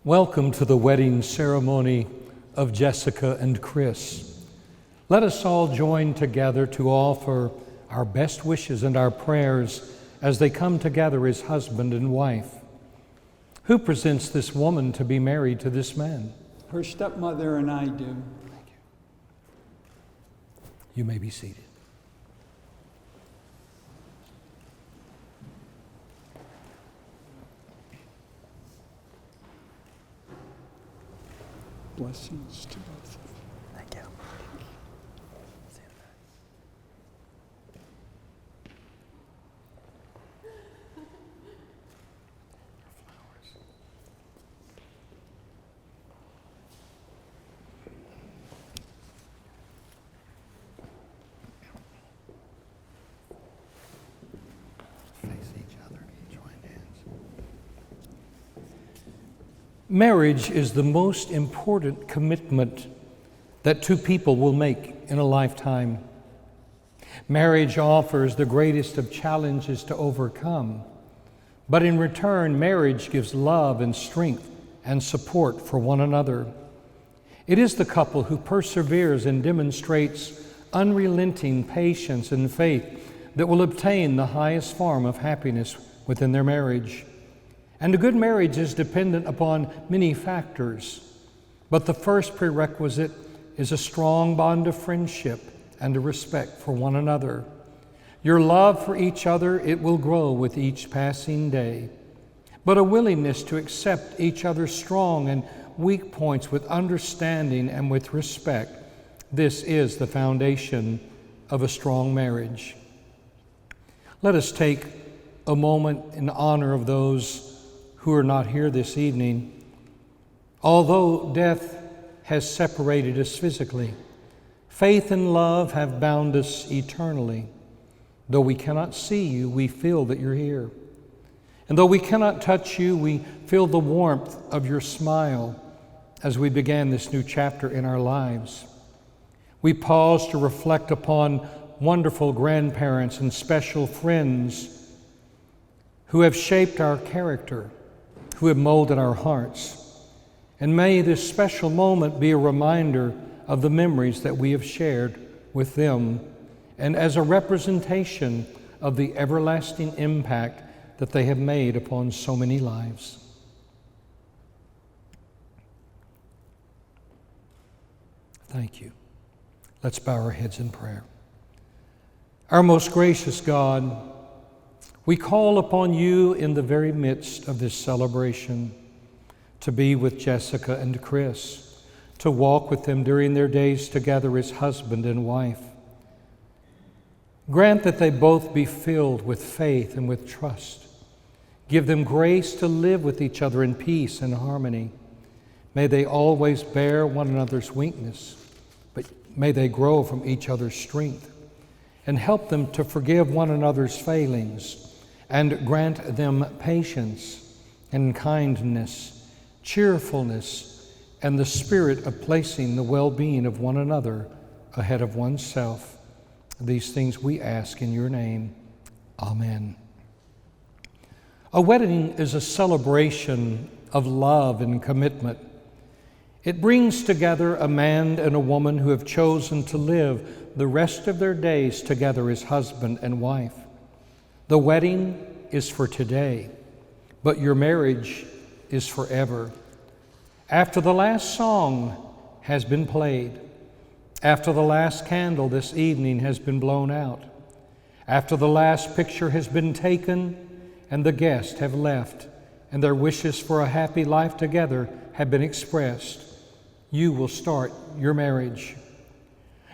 Welcome to the wedding ceremony of Jessica and Chris. Let us all join together to offer our best wishes and our prayers as they come together as husband and wife. Who presents this woman to be married to this man? Her stepmother and I do. Thank you. You may be seated. Blessings to both of you. Thank you. Face each other, join hands. Marriage is the most important commitment that two people will make in a lifetime. Marriage offers the greatest of challenges to overcome, but in return, marriage gives love and strength and support for one another. It is the couple who perseveres and demonstrates unrelenting patience and faith that will obtain the highest form of happiness within their marriage. And a good marriage is dependent upon many factors, but the first prerequisite is a strong bond of friendship and a respect for one another. Your love for each other, it will grow with each passing day, but a willingness to accept each other's strong and weak points with understanding and with respect, this is the foundation of a strong marriage. Let us take a moment in honor of those who are not here this evening. Although death has separated us physically, faith and love have bound us eternally. Though we cannot see you, we feel that you're here. And though we cannot touch you, we feel the warmth of your smile as we began this new chapter in our lives. We pause to reflect upon wonderful grandparents and special friends who have shaped our character, who have molded our hearts. And may this special moment be a reminder of the memories that we have shared with them, and as a representation of the everlasting impact that they have made upon so many lives. Thank you. Let's bow our heads in prayer. Our most gracious God, we call upon you in the very midst of this celebration to be with Jessica and Chris, to walk with them during their days together as husband and wife. Grant that they both be filled with faith and with trust. Give them grace to live with each other in peace and harmony. May they always bear one another's weakness, but may they grow from each other's strength, and help them to forgive one another's failings, and grant them patience and kindness, cheerfulness, and the spirit of placing the well-being of one another ahead of oneself. These things we ask in your name. Amen. A wedding is a celebration of love and commitment. It brings together a man and a woman who have chosen to live the rest of their days together as husband and wife. The wedding is for today, but your marriage is forever. After the last song has been played, after the last candle this evening has been blown out, after the last picture has been taken and the guests have left and their wishes for a happy life together have been expressed, you will start your marriage.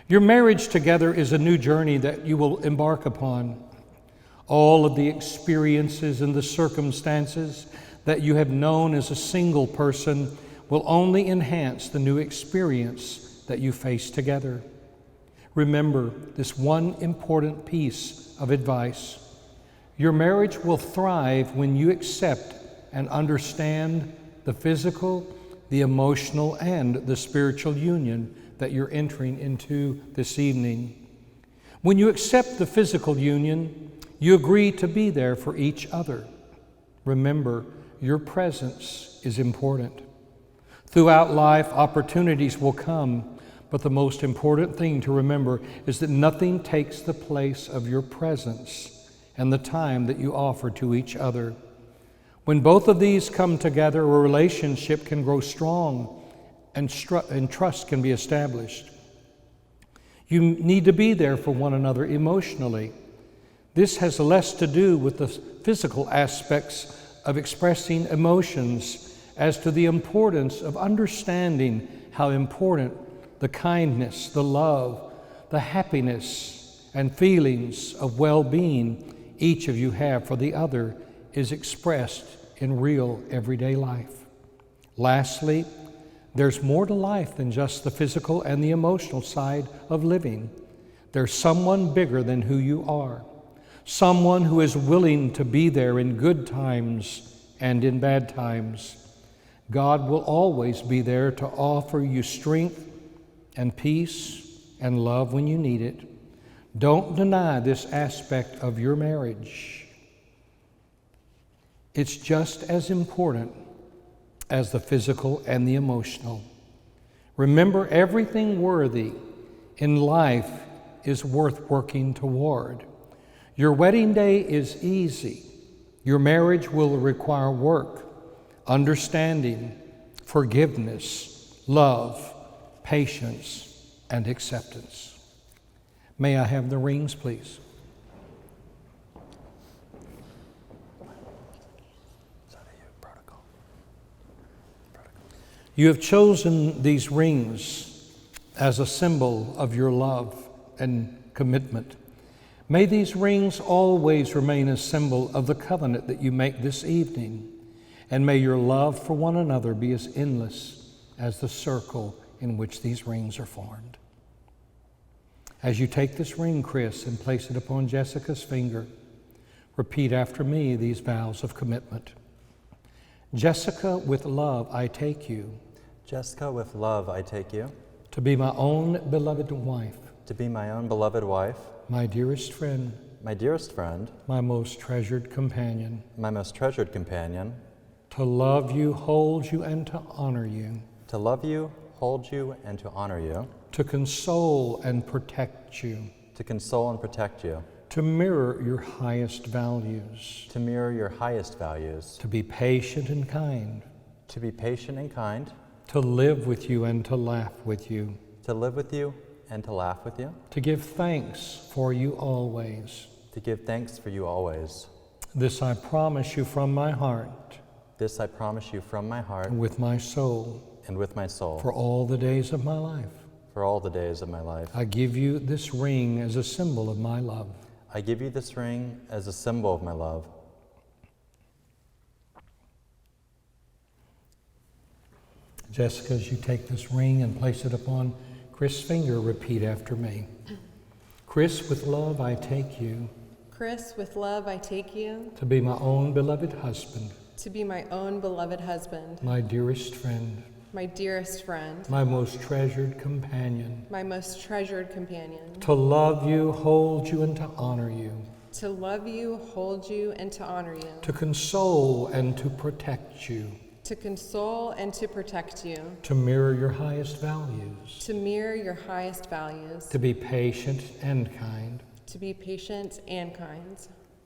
Your marriage together is a new journey that you will embark upon. All of the experiences and the circumstances that you have known as a single person will only enhance the new experience that you face together. Remember this one important piece of advice. Your marriage will thrive when you accept and understand the physical, the emotional, and the spiritual union that you're entering into this evening. When you accept the physical union, you agree to be there for each other. Remember, your presence is important. Throughout life, opportunities will come, but the most important thing to remember is that nothing takes the place of your presence and the time that you offer to each other. When both of these come together, a relationship can grow strong and trust can be established. You need to be there for one another emotionally. This has less to do with the physical aspects of expressing emotions as to the importance of understanding how important the kindness, the love, the happiness, and feelings of well-being each of you have for the other is expressed in real everyday life. Lastly, there's more to life than just the physical and the emotional side of living. There's someone bigger than who you are, someone who is willing to be there in good times and in bad times. God will always be there to offer you strength and peace and love when you need it. Don't deny this aspect of your marriage. It's just as important as the physical and the emotional. Remember, everything worthy in life is worth working toward. Your wedding day is easy. Your marriage will require work, understanding, forgiveness, love, patience, and acceptance. May I have the rings, please? You have chosen these rings as a symbol of your love and commitment. May these rings always remain a symbol of the covenant that you make this evening, and may your love for one another be as endless as the circle in which these rings are formed. As you take this ring, Chris, and place it upon Jessica's finger, repeat after me these vows of commitment. Jessica, with love I take you. Jessica, with love I take you. To be my own beloved wife. To be my own beloved wife. My dearest friend. My dearest friend. My most treasured companion. My most treasured companion. To love you, hold you, and to honor you. To love you, hold you, and to honor you. To console and protect you. To console and protect you. To mirror your highest values. To mirror your highest values. To be patient and kind. To be patient and kind. To live with you and to laugh with you. To live with you and to laugh with you. To give thanks for you always. To give thanks for you always. This I promise you from my heart. This I promise you from my heart. And with my soul. And with my soul. For all the days of my life. For all the days of my life. I give you this ring as a symbol of my love. I give you this ring as a symbol of my love. Jessica, as you take this ring and place it upon Chris' finger, repeat after me. Chris, with love I take you. Chris, with love I take you. To be my own beloved husband. To be my own beloved husband. My dearest friend. My dearest friend. My most treasured companion. My most treasured companion. To love you, hold you, and to honor you. To love you, hold you, and to honor you. To console and to protect you. To console and to protect you. To mirror your highest values. To mirror your highest values. To be patient and kind. To be patient and kind.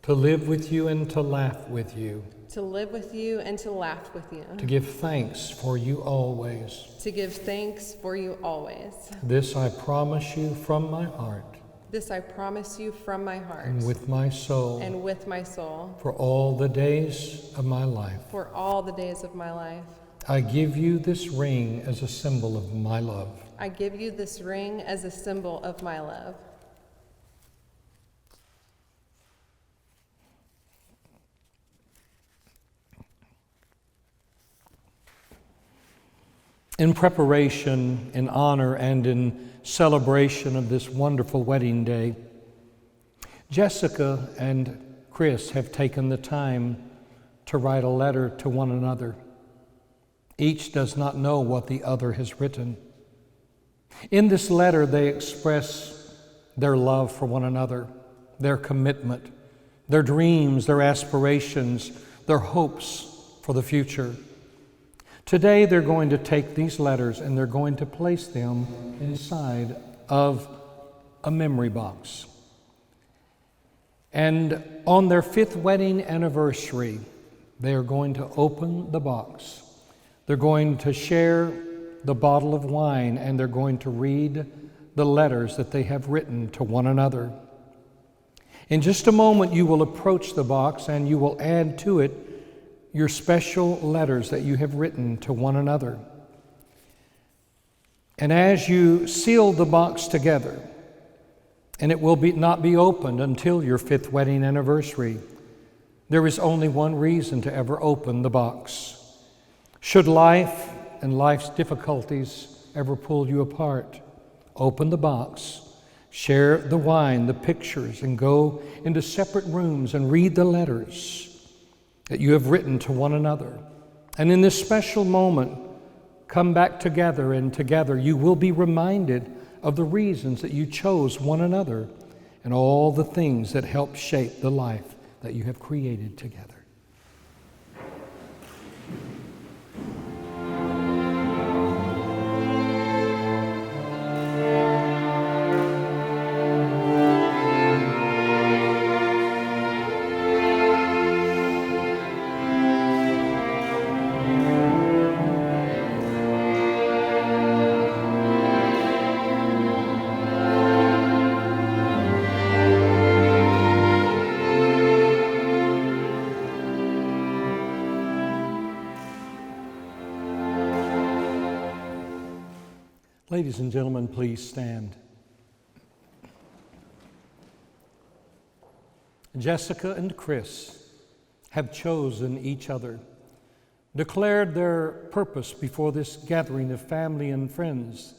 To live with you and to laugh with you. To live with you and to laugh with you. To give thanks for you always. To give thanks for you always. This I promise you from my heart. This I promise you from my heart. And with my soul. And with my soul. For all the days of my life. For all the days of my life. I give you this ring as a symbol of my love. I give you this ring as a symbol of my love. In preparation, in honor, and in celebration of this wonderful wedding day, Jessica and Chris have taken the time to write a letter to one another. Each does not know what the other has written. In this letter, they express their love for one another, their commitment, their dreams, their aspirations, their hopes for the future. Today they're going to take these letters and they're going to place them inside of a memory box. And on their 5th wedding anniversary, they are going to open the box. They're going to share the bottle of wine, and they're going to read the letters that they have written to one another. In just a moment, you will approach the box and you will add to it your special letters that you have written to one another. And as you seal the box together, and it will not be opened until your 5th wedding anniversary, there is only one reason to ever open the box. Should life and life's difficulties ever pull you apart, open the box, share the wine, the pictures, and go into separate rooms and read the letters that you have written to one another. And in this special moment, come back together, and together you will be reminded of the reasons that you chose one another and all the things that help shape the life that you have created together. Ladies and gentlemen, please stand. Jessica and Chris have chosen each other, declared their purpose before this gathering of family and friends.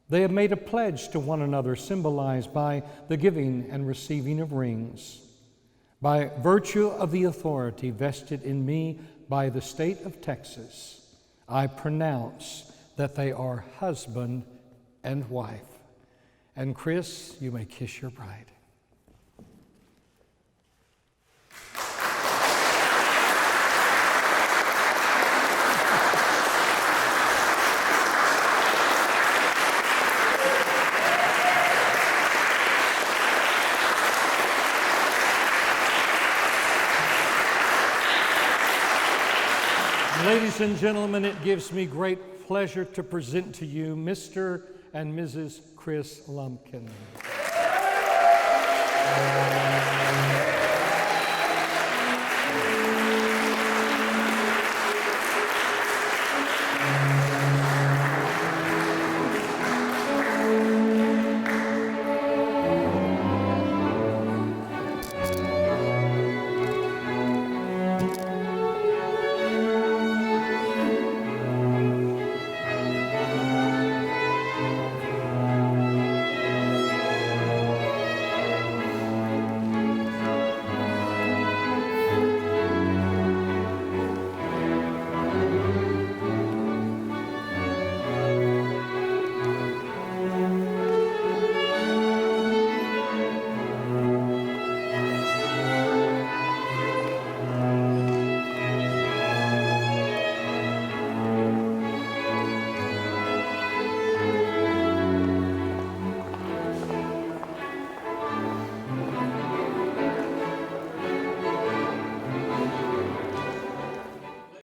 They have made a pledge to one another, symbolized by the giving and receiving of rings. By virtue of the authority vested in me by the state of Texas, I pronounce that they are husband and wife. And Chris, you may kiss your bride. Ladies and gentlemen, it gives me great pleasure to present to you Mr. and Mrs. Chris Lumpkin.